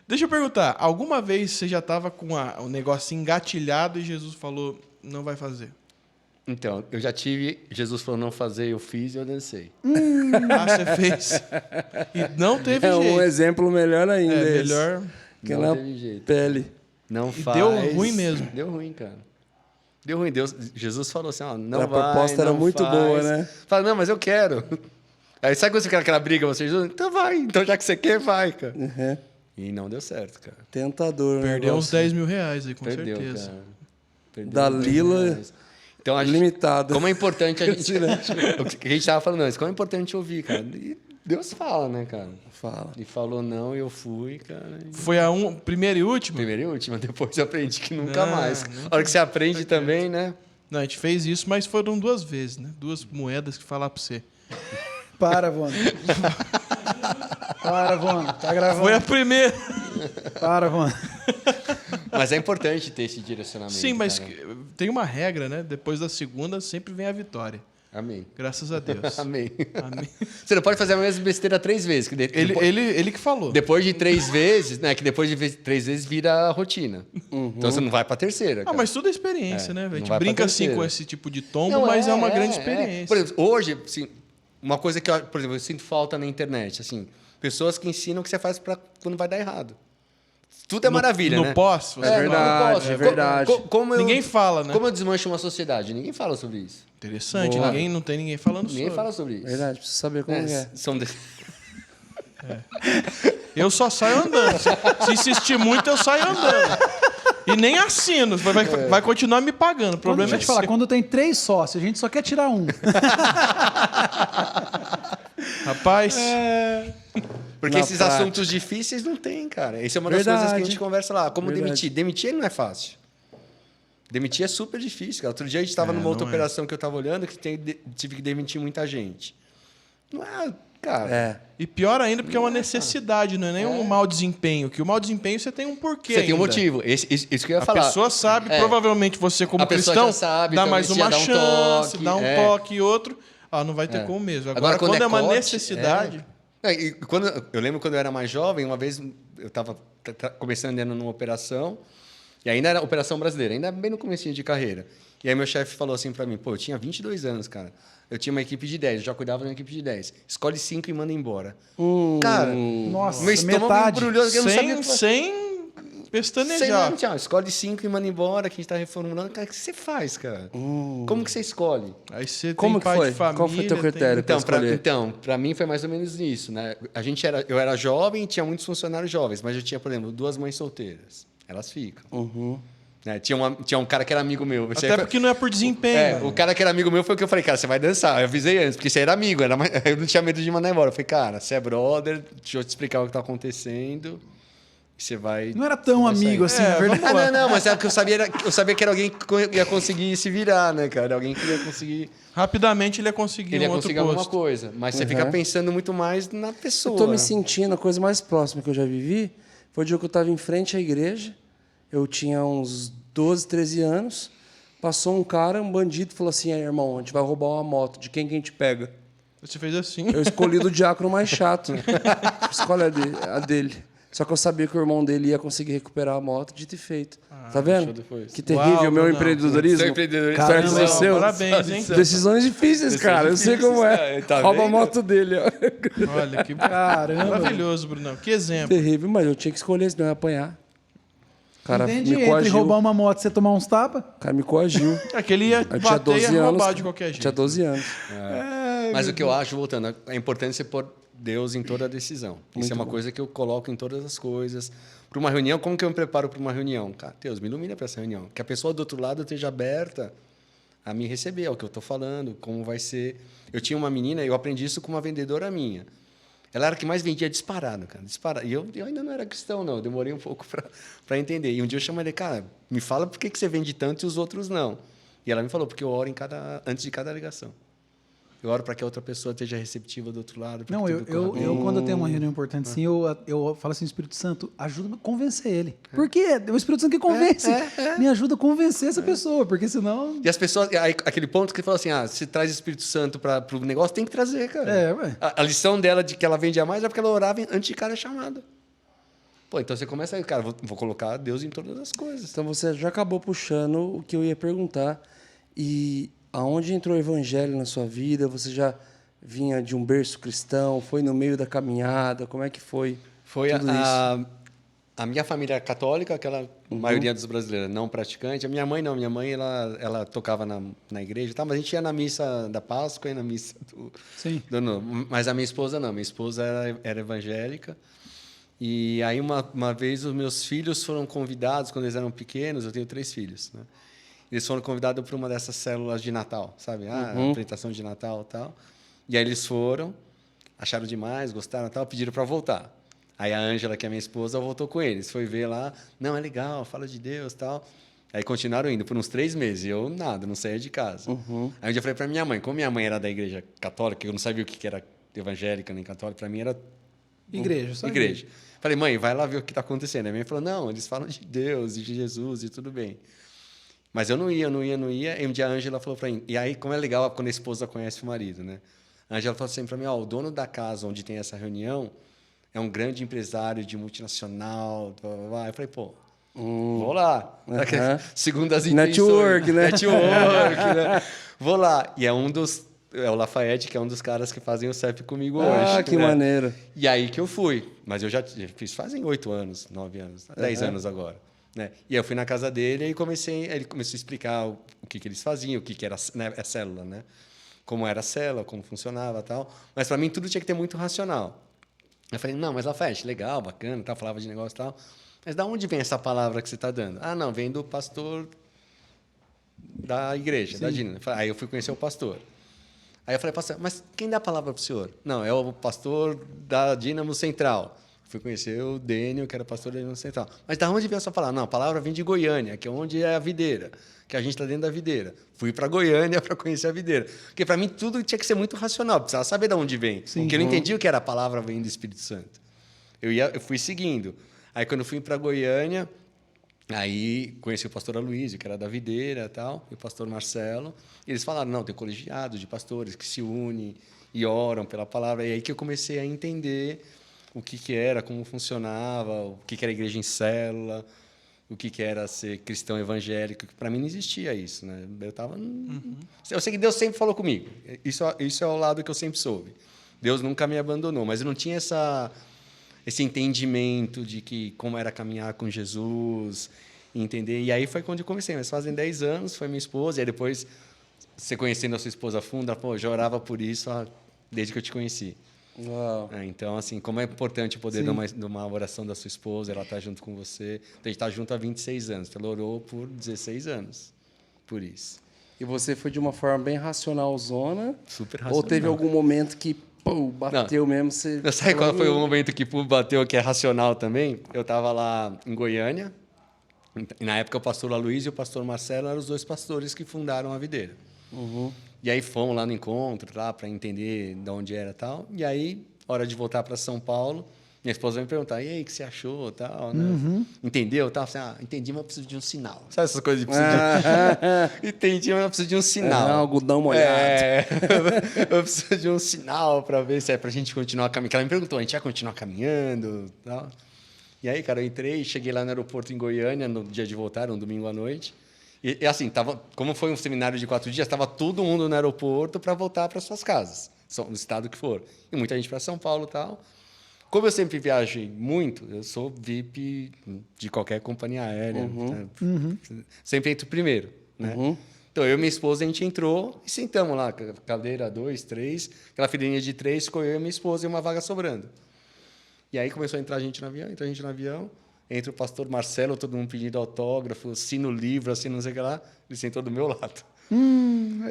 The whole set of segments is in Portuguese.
Deixa eu perguntar, alguma vez você já estava com o negócio engatilhado e Jesus falou, não vai fazer? Então, eu já tive... Jesus falou não fazer, eu fiz e eu dancei. Ah, você fez. E não teve É jeito. um exemplo melhor ainda. É, esse. melhor... Que Não na teve jeito. pele. Não E faz. deu ruim mesmo. Deu ruim, cara. Deu ruim. Jesus falou assim, ó, não A vai, proposta era não muito faz. boa, né? Fala, não, mas eu quero. Aí sabe quando você quer aquela briga, você diz, então vai. Então já que você quer, vai, cara. Uhum. E não deu certo, cara. Tentador, né? Perdeu uns 10 mil reais aí, com Perdeu, certeza. cara. Perdeu Da uns Lila, R$10. Então, a gente, limitado. como é importante a gente... o que a gente tava falando antes, como é importante ouvir, cara. E Deus fala, né, cara? Fala. E falou não, e eu fui, cara. E... Foi a primeira e última? Primeira e última, depois eu aprendi que nunca Não, mais. nunca A hora que você aprende também, né? Não, a gente fez isso, mas foram 2 vezes, né? 2 moedas que falar pra você. Para, Vona. Para, Vona. Tá gravando. Foi a primeira. Para, Vona. Mas é importante ter esse direcionamento. Sim, mas cara. tem uma regra, né? Depois da segunda sempre vem a vitória. Amém. Graças a Deus. Amém. Amém. Você não pode fazer a mesma besteira 3 vezes. Que Ele que falou. depois de 3 vezes, né? Que depois de 3 vezes vira rotina. Então você não vai pra terceira. Ah, cara. mas tudo é experiência, né? A não gente vai pra brinca assim terceira. com esse tipo de tombo, Não, mas é uma grande experiência. Por exemplo, hoje, assim, uma coisa que, por exemplo, eu sinto falta na internet, assim, pessoas que ensinam o que você faz para quando vai dar errado. Tudo é maravilha, né? No pós, você É fala. verdade, no pós. é verdade. Ninguém fala, né? Como eu desmancho uma sociedade? Ninguém fala sobre isso. Interessante, Boa. não tem ninguém falando Ninguém sobre. fala sobre isso. Verdade, precisa saber como é. São Eu só saio andando. Se insistir muito, eu saio andando. E nem assino. Vai continuar me pagando. O problema Deixa eu é te falar, seu. quando tem 3 sócios, a gente só quer tirar um. Rapaz, Porque Na esses prática. assuntos difíceis não tem, cara. Isso é uma das Verdade. coisas que a gente conversa lá. Como Verdade. demitir? Demitir não é fácil. Demitir é super difícil, cara. Outro dia a gente estava numa outra não é. operação que eu estava olhando que tive que demitir muita gente. Não é, cara. É. e pior ainda porque é uma necessidade, não é nem um mau desempenho. Que o mau desempenho você tem um porquê Você tem um ainda. motivo. Isso que eu ia A falar. pessoa sabe, É. provavelmente você como A pessoa cristão, já sabe, dá talvez mais você uma dá um chance, toque, dá um toque e outro. Ah, não vai ter como mesmo. Agora quando é uma corte, necessidade... E eu lembro quando eu era mais jovem, uma vez eu estava começando andando numa operação, e ainda era operação brasileira, ainda bem no comecinho de carreira. E aí meu chefe falou assim para mim, pô, eu tinha 22 anos, cara. Eu tinha uma equipe de 10, eu já cuidava de uma equipe de 10. Escolhe 5 e manda embora. Cara, Nossa, meu estômago metade. embrulhou, eu não sabia o que fazer. Sem pestanejar. Tchau, escolhe 5 e manda embora, que a gente está reformulando. Cara, o que você faz, cara? Como que você escolhe? Aí você Como tem que pai foi? de família... Qual foi teu critério? Então, para mim foi mais ou menos isso, né? Eu era jovem, tinha muitos funcionários jovens, mas eu tinha, por exemplo, 2 mães solteiras. Elas ficam. Né? Tinha um cara que era amigo meu. Até porque não é por desempenho. O cara que era amigo meu foi o que eu falei, cara, você vai dançar. Eu avisei antes, porque você era amigo, eu não tinha medo de mandar embora. Eu falei, cara, você é brother, deixa eu te explicar o que tá acontecendo. E você vai. Não era tão vai amigo sair. assim, na verdade. Não, mas é que eu sabia que era alguém que ia conseguir se virar, né, cara? Alguém que ia conseguir. Rapidamente ele ia conseguir Ele ia um outro conseguir alguma posto. coisa. Mas você fica pensando muito mais na pessoa. Eu tô me sentindo, a coisa mais próxima que eu já vivi foi o dia que eu estava em frente à igreja. Eu tinha uns 12, 13 anos. Passou um cara, um bandido, falou assim: "Aí, irmão, a gente vai roubar uma moto. De quem que a gente pega?" Você fez assim. Eu escolhi do diácono mais chato. Escolhe a dele. Só que eu sabia que o irmão dele ia conseguir recuperar a moto, dito e feito. Tá vendo? depois. Que terrível o meu Brunão. empreendedorismo. Seu empreendedorismo. Perto Caramba, do seu. Parabéns, hein? Decisões difíceis, cara. Eu sei como é. Tá Rouba a vendo? moto dele, ó. Olha, que Caramba. maravilhoso, Brunão. Que exemplo. Terrível, mas eu tinha que escolher, senão eu ia apanhar. O cara Entendi, me entre coagiu. roubar uma moto e você tomar uns tapas. O cara me coagiu. Aquele ia Eu tinha bater 12 e ia anos. roubar de qualquer jeito. Tinha 12 anos. Mas o que eu acho, voltando, é importante você pôr Deus em toda a decisão. Isso é uma coisa que eu coloco em todas as coisas. Para uma reunião, como que eu me preparo para uma reunião? Cara, Deus, me ilumina para essa reunião. Que a pessoa do outro lado esteja aberta a me receber, é o que eu estou falando, como vai ser. Eu tinha uma menina, eu aprendi isso com uma vendedora minha. Ela era a que mais vendia disparado, cara. Disparado. E eu ainda não era cristão, não. Eu demorei um pouco para entender. E um dia eu chamei ele, cara, me fala por que você vende tanto e os outros não. E ela me falou, porque eu oro antes de cada ligação. Eu oro para que a outra pessoa esteja receptiva do outro lado. Não, eu quando eu tenho uma reunião importante assim, eu falo assim, Espírito Santo, ajuda a convencer ele. Por quê? É o Espírito Santo que convence. Me ajuda a convencer essa pessoa, porque senão... E as pessoas... Aí, aquele ponto que ele falou assim, se traz Espírito Santo para o negócio, tem que trazer, cara. Ué. A lição dela de que ela vendia mais é porque ela orava antes de cada chamada. Pô, então você começa aí, cara, vou colocar Deus em todas as coisas. Então você já acabou puxando o que eu ia perguntar. E aonde entrou o evangelho na sua vida? Você já vinha de um berço cristão? Foi no meio da caminhada? Como é que foi Foi tudo isso? a minha família é católica, aquela maioria dos brasileiros não praticante. A minha mãe não, minha mãe ela tocava na igreja, tá? Mas a gente ia na missa da Páscoa e na missa Sim. mas a minha esposa não, minha esposa era evangélica. E aí uma vez os meus filhos foram convidados, quando eles eram pequenos, eu tenho 3 filhos, né? Eles foram convidados para uma dessas células de Natal, sabe? Apresentação de Natal e tal. E aí eles foram, acharam demais, gostaram e tal, pediram para voltar. Aí a Ângela, que é minha esposa, voltou com eles. Foi ver lá, não, é legal, fala de Deus e tal. Aí continuaram indo por uns 3 meses. E eu, nada, não saía de casa. Aí um dia eu falei para minha mãe, como minha mãe era da igreja católica, eu não sabia o que era evangélica nem católica, para mim era Igreja, só igreja. Falei, mãe, vai lá ver o que está acontecendo. Aí minha mãe falou, não, eles falam de Deus e de Jesus e tudo bem. Mas eu não ia. E um dia a Ângela falou para mim, e aí como é legal quando a esposa conhece o marido, né? A Ângela falou assim para mim, o dono da casa onde tem essa reunião é um grande empresário de multinacional, blá, blá, blá. Eu falei, pô, vou lá. Segundo as intenções. Network, né? Network, né? Vou lá. E é o Lafayette, que é um dos caras que fazem o CEP comigo hoje. Ah, que né? maneiro. E aí que eu fui. Mas eu já fiz fazem 8 anos, 9 anos, 10 anos agora. Né? E aí eu fui na casa dele e ele começou a explicar o que eles faziam, o que era, né, a célula, né? Como era a célula, como funcionava e tal. Mas para mim tudo tinha que ter muito racional. Eu falei, não, mas Lafayette, legal, bacana, tá, falava de negócio e tal. Mas da onde vem essa palavra que você está dando? Ah, não, vem do pastor da igreja, da Dina. Aí eu fui conhecer o pastor. Aí eu falei, pastor, mas quem dá a palavra para o senhor? Não, é o pastor da Dínamo Central. Fui conhecer o Dênio, que era pastor da Dínamo Central. Mas da onde vem essa palavra? Não, a palavra vem de Goiânia, que é onde é a videira, que a gente está dentro da videira. Fui para Goiânia para conhecer a videira. Porque para mim tudo tinha que ser muito racional, precisava saber de onde vem. Sim. Porque eu não entendia o que era a palavra vem do Espírito Santo. Eu fui seguindo. Aí quando eu fui para Goiânia, aí conheci o pastor Aloysio, que era da videira e tal, e o pastor Marcelo. E eles falaram, não, tem colegiado de pastores que se unem e oram pela palavra. E aí que eu comecei a entender o que era, como funcionava, o que era igreja em célula, o que era ser cristão evangélico. Para mim não existia isso, né? Eu tava eu sei que Deus sempre falou comigo. Isso é o lado que eu sempre soube. Deus nunca me abandonou, mas eu não tinha esse entendimento de que como era caminhar com Jesus, entender. E aí foi quando eu comecei, mas fazem 10 anos, foi minha esposa, e aí depois, você conhecendo a sua esposa a fundo, ela, pô, eu já orava por isso desde que eu te conheci. Uau. Então, assim, como é importante o poder de uma oração da sua esposa, ela está junto com você. A gente está junto há 26 anos, ela orou por 16 anos, por isso. E você foi de uma forma bem racionalzona? Super racional. Ou teve algum momento que bateu mesmo? Você sabe qual foi o momento que bateu, que é racional também? Eu estava lá em Goiânia, e na época o pastor Aloysio e o pastor Marcelo eram os 2 pastores que fundaram a videira. E aí fomos lá no encontro, lá para entender de onde era e tal. E aí, hora de voltar para São Paulo, minha esposa me perguntar, e aí, o que você achou, tal, né? Entendeu? Tal, assim, entendi, mas eu preciso de um sinal. Sabe essas coisas de preciso de... Entendi, mas eu preciso de um sinal. Algodão molhado. Eu preciso de um sinal para ver se é para a gente continuar caminhando. Ela me perguntou, a gente vai continuar caminhando, tal. E aí, cara, eu entrei, cheguei lá no aeroporto em Goiânia, no dia de voltar, um domingo à noite. E assim, como foi um seminário de 4 dias, estava todo mundo no aeroporto para voltar para suas casas, no estado que for. E muita gente para São Paulo e tal. Como eu sempre viajei muito, eu sou VIP de qualquer companhia aérea. Né? Sempre entro primeiro. Né? Então, eu e minha esposa, a gente entrou e sentamos lá, cadeira 2, 3, aquela fileirinha de 3, ficou eu e minha esposa e uma vaga sobrando. E aí começou a entrar gente no avião, entra o pastor Marcelo, todo mundo pedindo autógrafo, assina o livro, assina não sei o que lá, ele sentou do meu lado.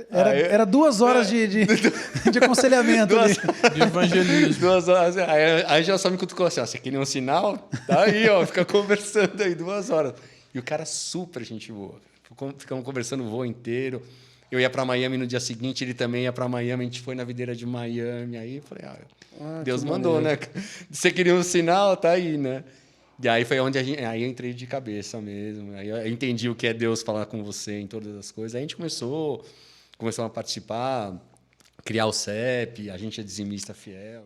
Era 2 horas de aconselhamento ali. De evangelismo. 2 horas. Aí já só me cutucou assim, você queria um sinal? Tá aí, ó, fica conversando aí 2 horas. E o cara super gente boa. Ficamos conversando o voo inteiro. Eu ia para Miami no dia seguinte, ele também ia para Miami, a gente foi na videira de Miami. Aí eu falei, Deus mandou, né? Você queria um sinal, tá aí, né? E aí foi onde aí eu entrei de cabeça mesmo. Aí eu entendi o que é Deus falar com você em todas as coisas. Aí a gente começou a participar, criar o CEP, a gente é dizimista fiel.